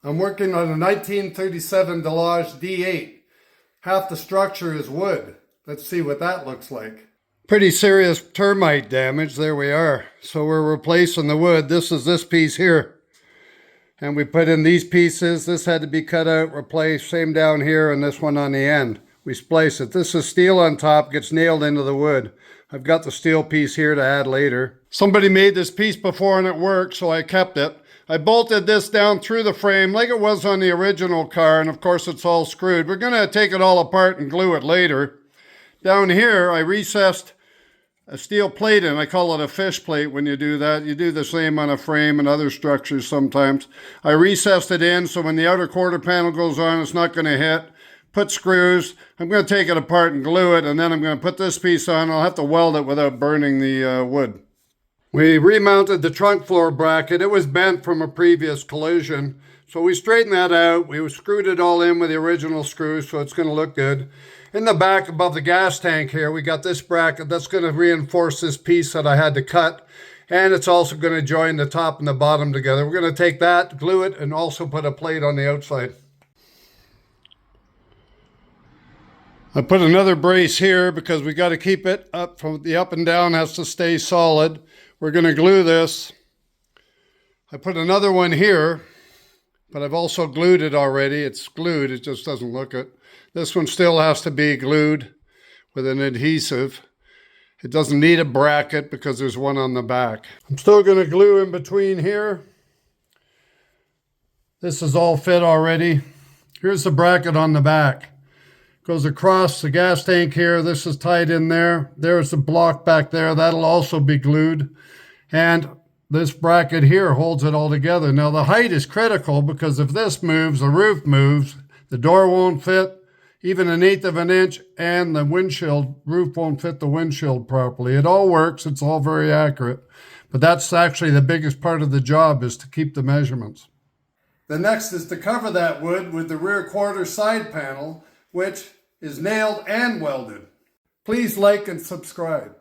I'm working on a 1937 Delage D8. Half the structure is wood. Let's see what that looks like. Pretty serious termite damage. There we are. So we're replacing the wood. This is this piece here. And we put in these pieces. This had to be cut out, replaced. Same down here, and this one on the end. We splice it. This is steel on top, gets nailed into the wood. I've got the steel piece here to add later. Somebody made this piece before and it worked, so I kept it. I bolted this down through the frame like it was on the original car, and of course it's all screwed. We're gonna take it all apart and glue it later. Down here, I recessed a steel plate in. I call it a fish plate when you do that. You do the same on a frame and other structures sometimes. I recessed it in so when the outer quarter panel goes on, it's not gonna hit. Put screws. I'm going to take it apart and glue it, and then I'm going to put this piece on. I'll have to weld it without burning the wood. We remounted the trunk floor bracket. It was bent from a previous collision. So we straightened that out. We screwed it all in with the original screws, so it's going to look good. In the back above the gas tank here, we got this bracket that's going to reinforce this piece that I had to cut. And it's also going to join the top and the bottom together. We're going to take that, glue it, and also put a plate on the outside. I put another brace here because we got to keep it up. From the up and down has to stay solid. We're going to glue this. I put another one here, but I've also glued it already. It's glued, it just doesn't look it. This one still has to be glued with an adhesive. It doesn't need a bracket because there's one on the back. I'm still going to glue in between here. This is all fit already. Here's the bracket on the back. Goes across the gas tank here. This is tied in there. There's the block back there. That'll also be glued. And this bracket here holds it all together. Now the height is critical because if this moves, the roof moves, the door won't fit even 1/8 of an inch, and the windshield roof won't fit the windshield properly. It all works. It's all very accurate. But that's actually the biggest part of the job, is to keep the measurements. The next is to cover that wood with the rear quarter side panel, which is nailed and welded. Please like and subscribe.